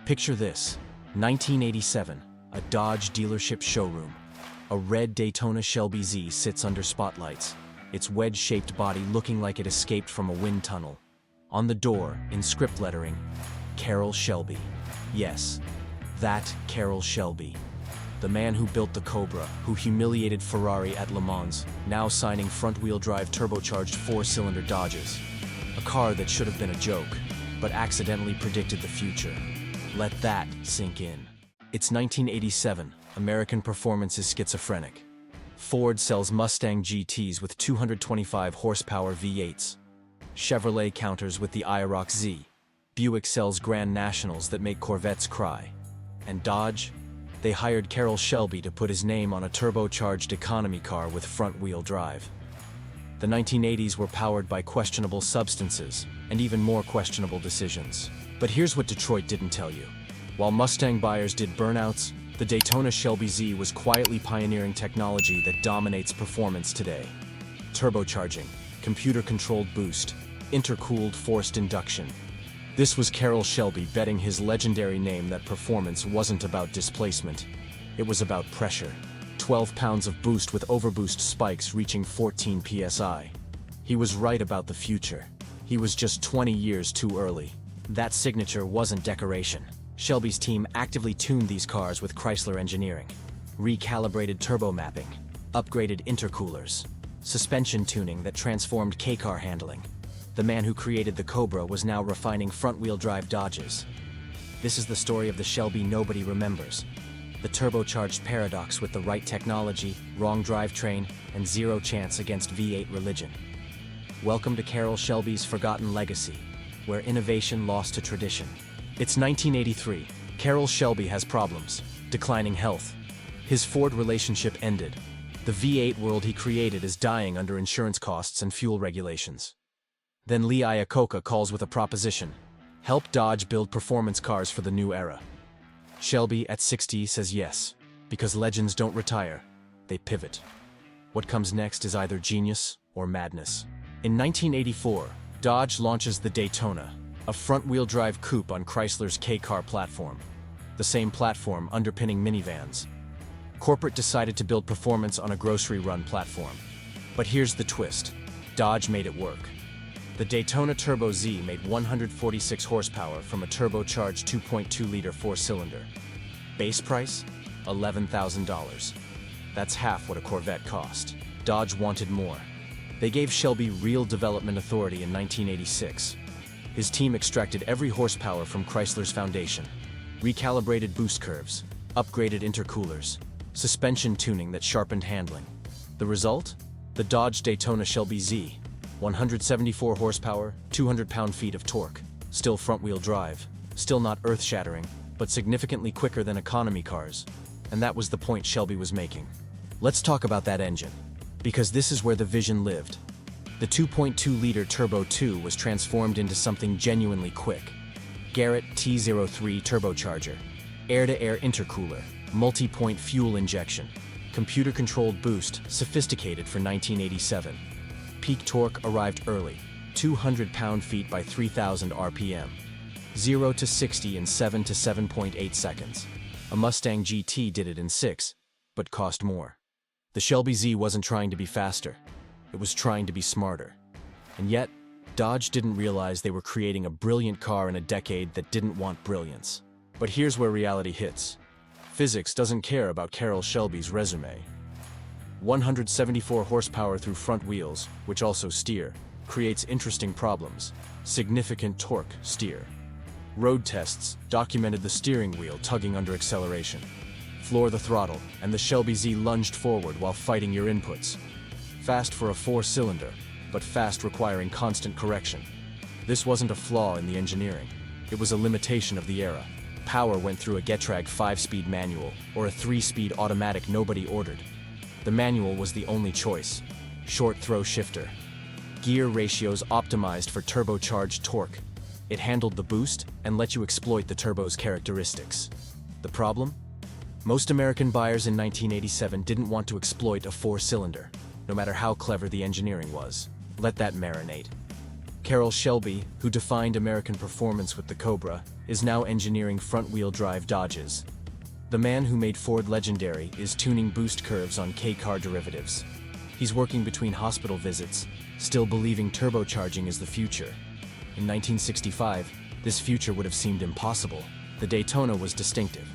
Picture this, 1987, a Dodge dealership showroom. A red Daytona Shelby Z sits under spotlights, its wedge-shaped body looking like it escaped from a wind tunnel. On the door, in script lettering, Carroll Shelby. Yes, that Carroll Shelby. The man who built the Cobra, who humiliated Ferrari at Le Mans, now signing front-wheel drive turbocharged four-cylinder Dodges. A car that should have been a joke, but accidentally predicted the future. Let that sink in. It's 1987. American performance is schizophrenic. Ford sells Mustang GTs with 225 horsepower V8s. Chevrolet counters with the iroc-z. Buick sells Grand Nationals that make Corvettes cry. And Dodge? They hired Carroll Shelby to put his name on a turbocharged economy car with front-wheel drive. The 1980s were powered by questionable substances and even more questionable decisions. But here's what Detroit didn't tell you. While Mustang buyers did burnouts, the Daytona Shelby Z was quietly pioneering technology that dominates performance today. Turbocharging, computer-controlled boost, intercooled forced induction. This was Carroll Shelby betting his legendary name that performance wasn't about displacement. It was about pressure. 12 pounds of boost with overboost spikes reaching 14 psi. He was right about the future. He was just 20 years too early. That signature wasn't decoration. Shelby's team actively tuned these cars with Chrysler engineering. Recalibrated turbo mapping, upgraded intercoolers, suspension tuning that transformed K-car handling. The man who created the Cobra was now refining front-wheel drive Dodges. This is the story of the Shelby nobody remembers. The turbocharged paradox with the right technology, wrong drivetrain, and zero chance against V8 religion. Welcome to Carroll Shelby's forgotten legacy, where innovation lost to tradition. It's 1983. Carroll Shelby has problems, declining health. His Ford relationship ended. The V8 world he created is dying under insurance costs and fuel regulations. Then Lee Iacocca calls with a proposition. Help Dodge build performance cars for the new era. Shelby, at 60, says yes, because legends don't retire, they pivot. What comes next is either genius or madness. In 1984, Dodge launches the Daytona, a front-wheel drive coupe on Chrysler's K-car platform, the same platform underpinning minivans. Corporate decided to build performance on a grocery-run platform. But here's the twist. Dodge made it work. The Daytona Turbo Z made 146 horsepower from a turbocharged 2.2-liter four-cylinder. Base price? $11,000. That's half what a Corvette cost. Dodge wanted more. They gave Shelby real development authority in 1986. His team extracted every horsepower from Chrysler's foundation. Recalibrated boost curves, upgraded intercoolers, suspension tuning that sharpened handling. The result? The Dodge Daytona Shelby Z. 174 horsepower, 200 pound-feet of torque. Still front-wheel drive. Still not earth-shattering, but significantly quicker than economy cars. And that was the point Shelby was making. Let's talk about that engine, because this is where the vision lived. The 2.2-liter Turbo 2 was transformed into something genuinely quick. Garrett T03 turbocharger, air-to-air intercooler, multi-point fuel injection, computer-controlled boost, sophisticated for 1987. Peak torque arrived early, 200 pound-feet by 3,000 RPM. 0 to 60 in 7 to 7.8 seconds. A Mustang GT did it in 6, but cost more. The Shelby Z wasn't trying to be faster. It was trying to be smarter. And yet, Dodge didn't realize they were creating a brilliant car in a decade that didn't want brilliance. But here's where reality hits. Physics doesn't care about Carroll Shelby's resume. 174 horsepower through front wheels, which also steer, creates interesting problems. Significant torque, steer. Road tests documented the steering wheel tugging under acceleration. Floor the throttle, and the Shelby Z lunged forward while fighting your inputs. Fast for a four-cylinder, but fast requiring constant correction. This wasn't a flaw in the engineering. It was a limitation of the era. Power went through a Getrag 5-speed manual or a 3-speed automatic nobody ordered. The manual was the only choice. Short throw shifter. Gear ratios optimized for turbocharged torque. It handled the boost and let you exploit the turbo's characteristics. The problem? Most American buyers in 1987 didn't want to exploit a four-cylinder, no matter how clever the engineering was. Let that marinate. Carroll Shelby, who defined American performance with the Cobra, is now engineering front-wheel drive Dodges. The man who made Ford legendary is tuning boost curves on K-car derivatives. He's working between hospital visits, still believing turbocharging is the future. In 1965, this future would have seemed impossible. The Daytona was distinctive,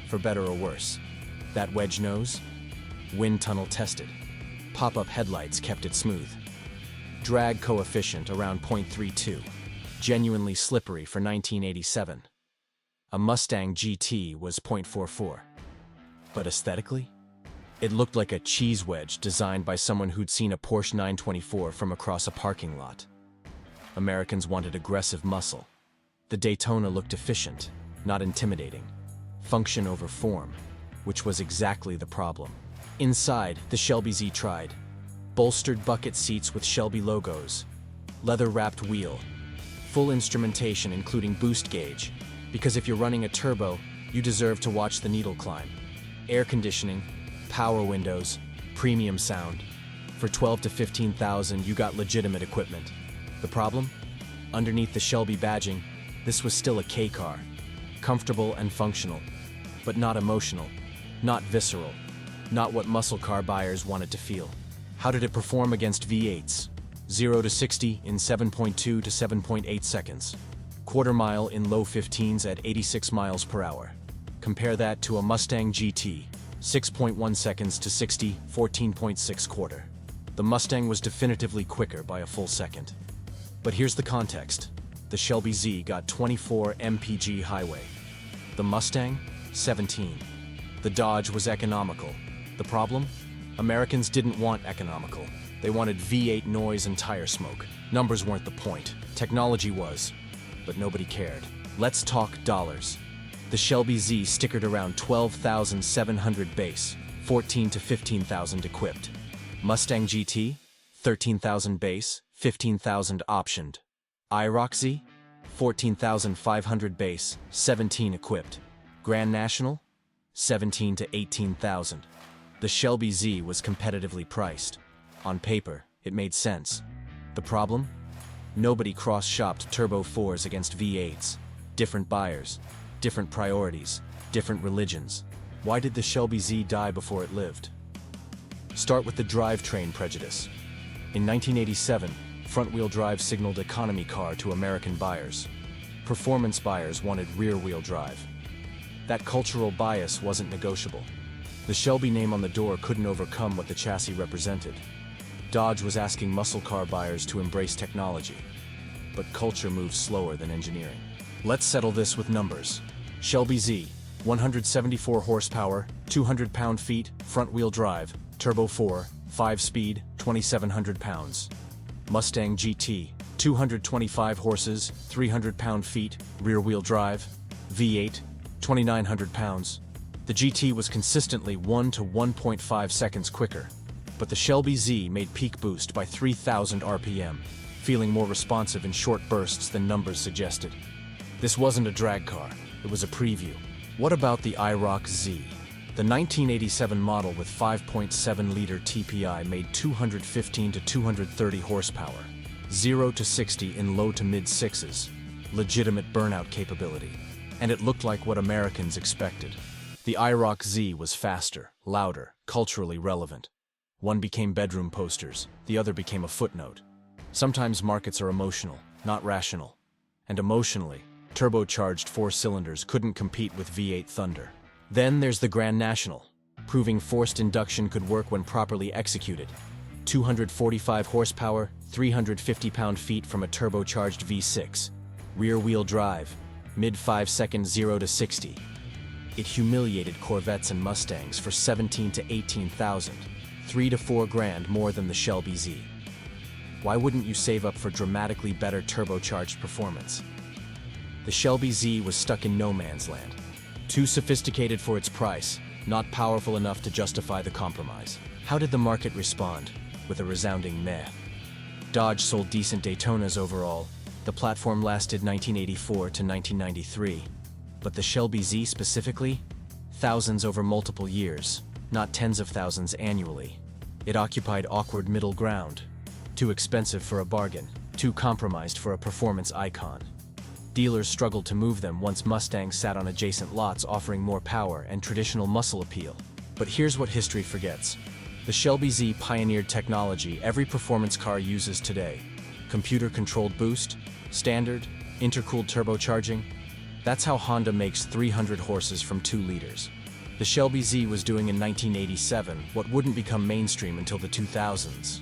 for better or worse. That wedge nose? Wind tunnel tested. Pop-up headlights kept it smooth. Drag coefficient around 0.32. Genuinely slippery for 1987. A Mustang GT was 0.44. But aesthetically? It looked like a cheese wedge designed by someone who'd seen a Porsche 924 from across a parking lot. Americans wanted aggressive muscle. The Daytona looked efficient, not intimidating. Function over form, which was exactly the problem. Inside, the Shelby Z tried. Bolstered bucket seats with Shelby logos. Leather-wrapped wheel. Full instrumentation including boost gauge, because if you're running a turbo, you deserve to watch the needle climb. Air conditioning, power windows, premium sound. For $12,000 to $15,000, you got legitimate equipment. The problem? Underneath the Shelby badging, this was still a K-car. Comfortable and functional, but not emotional, not visceral, not what muscle car buyers wanted to feel. How did it perform against V8s? 0 to 60 in 7.2 to 7.8 seconds. Quarter mile in low 15s at 86 miles per hour. Compare that to a Mustang GT, 6.1 seconds to 60, 14.6 quarter. The Mustang was definitively quicker by a full second. But here's the context. The Shelby Z got 24 mpg highway. The Mustang, 17. The Dodge was economical. The problem? Americans didn't want economical. They wanted V8 noise and tire smoke. Numbers weren't the point. Technology was. But nobody cared. Let's talk dollars. The Shelby Z stickered around 12,700 base, 14 to 15,000 equipped. Mustang GT, 13,000 base, 15,000 optioned. iroc-z, 14,500 base, 17 equipped. Grand National, 17 to 18,000. The Shelby Z was competitively priced. On paper, it made sense. The problem? Nobody cross-shopped Turbo 4s against V8s. Different buyers, different priorities, different religions. Why did the Shelby Z die before it lived? Start with the drivetrain prejudice. In 1987, front-wheel drive signaled economy car to American buyers. Performance buyers wanted rear-wheel drive. That cultural bias wasn't negotiable. The Shelby name on the door couldn't overcome what the chassis represented. Dodge was asking muscle car buyers to embrace technology. But culture moves slower than engineering. Let's settle this with numbers. Shelby Z, 174 horsepower, 200 pound-feet, front-wheel drive, Turbo 4, 5-speed, 2,700 pounds. Mustang GT, 225 horses, 300 pound-feet, rear-wheel drive, V8, 2,900 pounds. The GT was consistently 1 to 1.5 seconds quicker, but the Shelby Z made peak boost by 3,000 RPM, feeling more responsive in short bursts than numbers suggested. This wasn't a drag car, it was a preview. What about the iroc-z? The 1987 model with 5.7-liter TPI made 215 to 230 horsepower, 0 to 60 in low to mid-sixes, legitimate burnout capability. And it looked like what Americans expected. The iroc-z was faster, louder, culturally relevant. One became bedroom posters, the other became a footnote. Sometimes markets are emotional, not rational. And emotionally, turbocharged 4 cylinders couldn't compete with V8 thunder. Then there's the Grand National, proving forced induction could work when properly executed. 245 horsepower, 350 pound-feet from a turbocharged V6. Rear-wheel drive, mid-5 second 0 to 60. It humiliated Corvettes and Mustangs for 17 to 18,000, 3 to 4 grand more than the Shelby Z. Why wouldn't you save up for dramatically better turbocharged performance? The Shelby Z was stuck in no man's land. Too sophisticated for its price, not powerful enough to justify the compromise. How did the market respond? With a resounding meh. Dodge sold decent Daytonas overall. The platform lasted 1984 to 1993. But the Shelby Z specifically? Thousands over multiple years, not tens of thousands annually. It occupied awkward middle ground. Too expensive for a bargain, too compromised for a performance icon. Dealers struggled to move them once Mustangs sat on adjacent lots offering more power and traditional muscle appeal. But here's what history forgets. The Shelby Z pioneered technology every performance car uses today. Computer-controlled boost, standard, intercooled turbocharging. That's how Honda makes 300 horses from 2 liters. The Shelby Z was doing in 1987 what wouldn't become mainstream until the 2000s.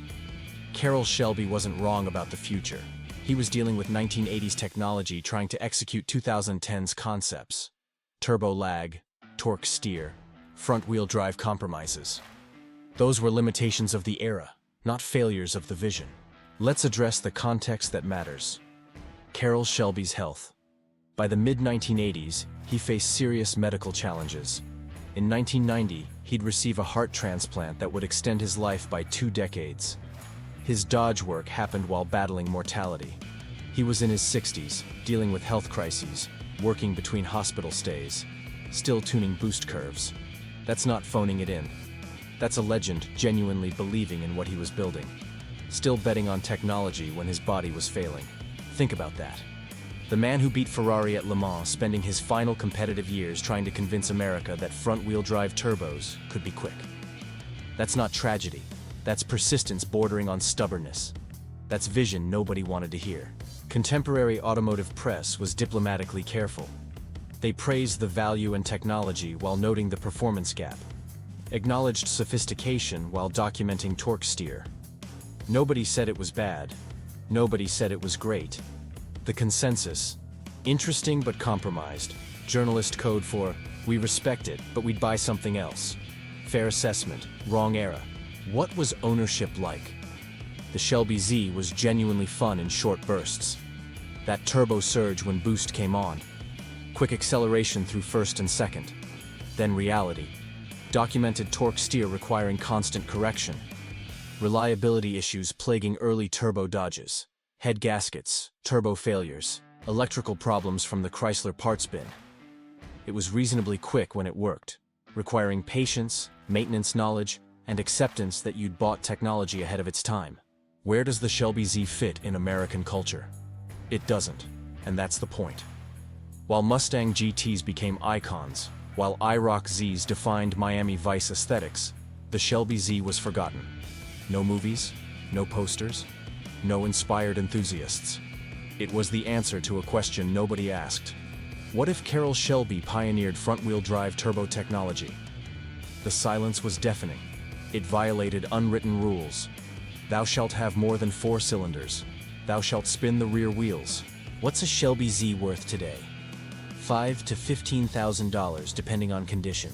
Carroll Shelby wasn't wrong about the future. He was dealing with 1980s technology trying to execute 2010's concepts. Turbo lag, torque steer, front-wheel drive compromises. Those were limitations of the era, not failures of the vision. Let's address the context that matters. Carroll Shelby's health. By the mid-1980s, he faced serious medical challenges. In 1990, he'd receive a heart transplant that would extend his life by 2 decades. His Dodge work happened while battling mortality. He was in his 60s, dealing with health crises, working between hospital stays, still tuning boost curves. That's not phoning it in. That's a legend genuinely believing in what he was building. Still betting on technology when his body was failing. Think about that. The man who beat Ferrari at Le Mans, spending his final competitive years trying to convince America that front-wheel drive turbos could be quick. That's not tragedy. That's persistence bordering on stubbornness. That's vision nobody wanted to hear. Contemporary automotive press was diplomatically careful. They praised the value and technology while noting the performance gap. Acknowledged sophistication while documenting torque steer. Nobody said it was bad. Nobody said it was great. The consensus: interesting but compromised. Journalist code for, we respect it, but we'd buy something else. Fair assessment, wrong era. What was ownership like? The Shelby Z was genuinely fun in short bursts. That turbo surge when boost came on. Quick acceleration through first and second. Then reality. Documented torque steer requiring constant correction. Reliability issues plaguing early turbo Dodges. Head gaskets, turbo failures, electrical problems from the Chrysler parts bin. It was reasonably quick when it worked, requiring patience, maintenance knowledge, and acceptance that you'd bought technology ahead of its time. Where does the Shelby Z fit in American culture? It doesn't, and that's the point. While Mustang GTs became icons, while iroc-z's defined Miami Vice aesthetics, the Shelby Z was forgotten. No movies, no posters, no inspired enthusiasts. It was the answer to a question nobody asked. What if Carroll Shelby pioneered front-wheel drive turbo technology? The silence was deafening. It violated unwritten rules. Thou shalt have more than 4 cylinders. Thou shalt spin the rear wheels. What's a Shelby Z worth today? $5,000 to $15,000 depending on condition.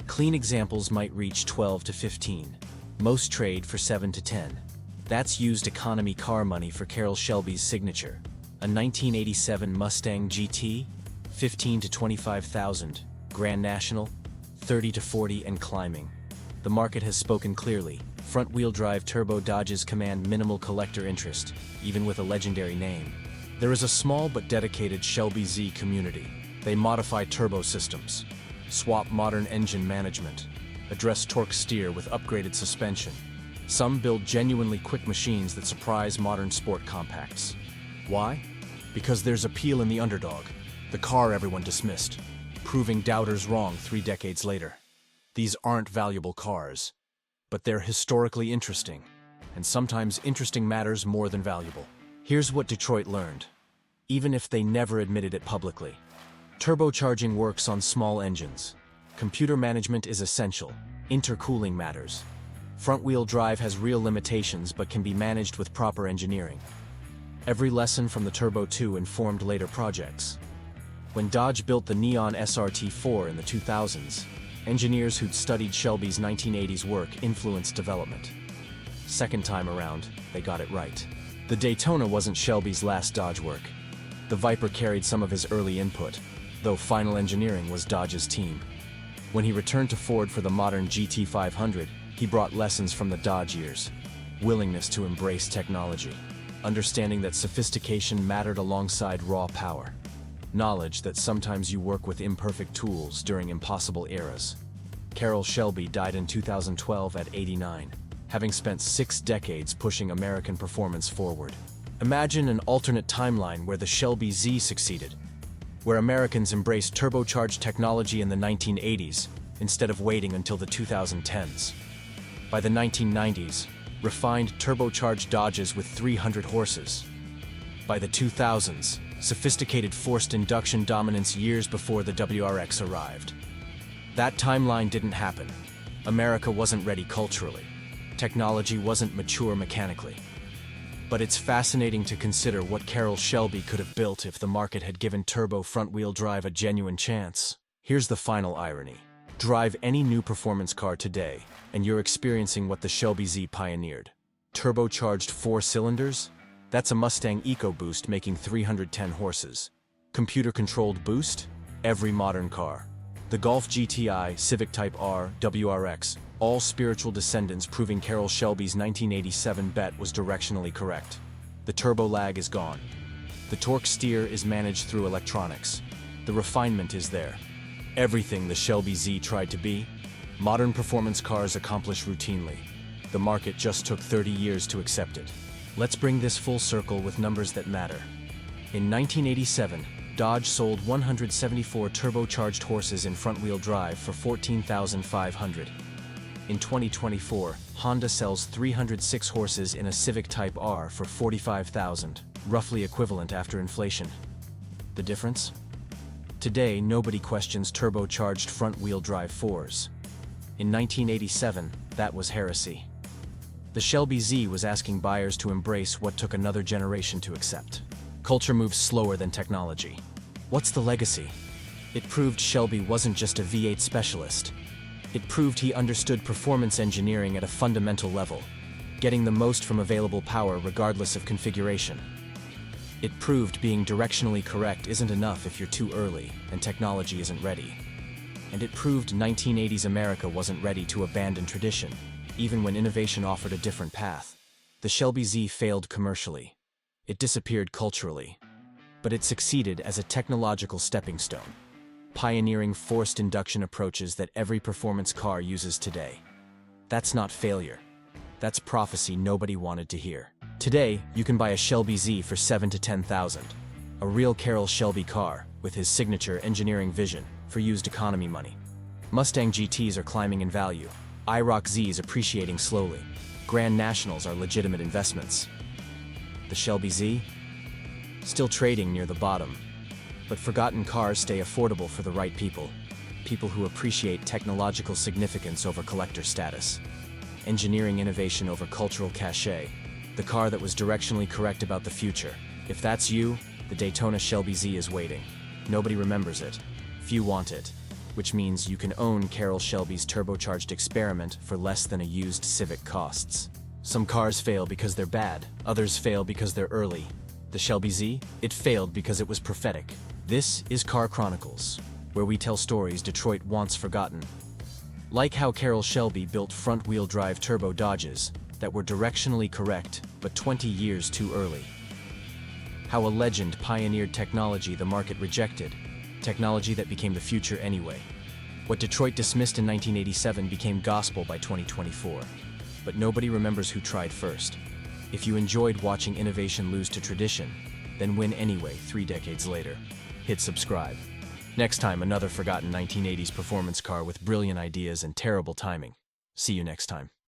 Clean examples might reach 12 to 15. Most trade for 7 to 10. That's used economy car money for Carroll Shelby's signature. A 1987 Mustang GT, 15 to 25,000. Grand National, 30 to 40 and climbing. The market has spoken clearly. Front-wheel drive turbo Dodges command minimal collector interest, even with a legendary name. There is a small but dedicated Shelby Z community. They modify turbo systems, swap modern engine management, address torque steer with upgraded suspension. Some build genuinely quick machines that surprise modern sport compacts. Why? Because there's appeal in the underdog, the car everyone dismissed, proving doubters wrong 3 decades later. These aren't valuable cars, but they're historically interesting, and sometimes interesting matters more than valuable. Here's what Detroit learned, even if they never admitted it publicly. Turbocharging works on small engines. Computer management is essential. Intercooling matters. Front-wheel drive has real limitations but can be managed with proper engineering. Every lesson from the Turbo 2 informed later projects. When Dodge built the Neon SRT4 in the 2000s, engineers who'd studied Shelby's 1980s work influenced development. Second time around, they got it right. The Daytona wasn't Shelby's last Dodge work. The Viper carried some of his early input, though final engineering was Dodge's team. When he returned to Ford for the modern GT500, he brought lessons from the Dodge years. Willingness to embrace technology. Understanding that sophistication mattered alongside raw power. Knowledge that sometimes you work with imperfect tools during impossible eras. Carroll Shelby died in 2012 at 89, having spent 6 decades pushing American performance forward. Imagine an alternate timeline where the Shelby Z succeeded, where Americans embraced turbocharged technology in the 1980s instead of waiting until the 2010s. By the 1990s, refined turbocharged Dodges with 300 horses. By the 2000s, sophisticated forced induction dominance years before the WRX arrived. That timeline didn't happen. America wasn't ready culturally. Technology wasn't mature mechanically. But it's fascinating to consider what Carroll Shelby could have built if the market had given turbo front-wheel drive a genuine chance. Here's the final irony. Drive any new performance car today, and you're experiencing what the Shelby Z pioneered. Turbocharged 4 cylinders? That's a Mustang EcoBoost making 310 horses. Computer-controlled boost? Every modern car. The Golf GTI, Civic Type R, WRX, all spiritual descendants proving Carroll Shelby's 1987 bet was directionally correct. The turbo lag is gone. The torque steer is managed through electronics. The refinement is there. Everything the Shelby Z tried to be, modern performance cars accomplish routinely. The market just took 30 years to accept it. Let's bring this full circle with numbers that matter. In 1987, Dodge sold 174 turbocharged horses in front-wheel drive for $14,500. In 2024, Honda sells 306 horses in a Civic Type R for $45,000, roughly equivalent after inflation. The difference? Today, nobody questions turbocharged front-wheel drive 4s. In 1987, that was heresy. The Shelby Z was asking buyers to embrace what took another generation to accept. Culture moves slower than technology. What's the legacy? It proved Shelby wasn't just a V8 specialist. It proved he understood performance engineering at a fundamental level, getting the most from available power regardless of configuration. It proved being directionally correct isn't enough if you're too early and technology isn't ready. And it proved 1980s America wasn't ready to abandon tradition, even when innovation offered a different path. The Shelby Z failed commercially. It disappeared culturally. But it succeeded as a technological stepping stone, pioneering forced induction approaches that every performance car uses today. That's not failure. That's prophecy nobody wanted to hear. Today, you can buy a Shelby Z for $7,000 to $10,000, a real Carroll Shelby car with his signature engineering vision for used economy money. Mustang GTs are climbing in value. iroc-z is appreciating slowly. Grand Nationals are legitimate investments. The Shelby Z? Still trading near the bottom. But forgotten cars stay affordable for the right people. People who appreciate technological significance over collector status. Engineering innovation over cultural cachet. The car that was directionally correct about the future. If that's you, the Daytona Shelby Z is waiting. Nobody remembers it. Few want it. Which means you can own Carroll Shelby's turbocharged experiment for less than a used Civic costs. Some cars fail because they're bad. Others fail because they're early. The Shelby Z? It failed because it was prophetic. This is Car Chronicles, where we tell stories Detroit wants forgotten. Like how Carroll Shelby built front-wheel drive turbo Dodges that were directionally correct, but 20 years too early. How a legend pioneered technology the market rejected, technology that became the future anyway. What Detroit dismissed in 1987 became gospel by 2024. But nobody remembers who tried first. If you enjoyed watching innovation lose to tradition, then win anyway 3 decades later. Hit subscribe. Next time, another forgotten 1980s performance car with brilliant ideas and terrible timing. See you next time.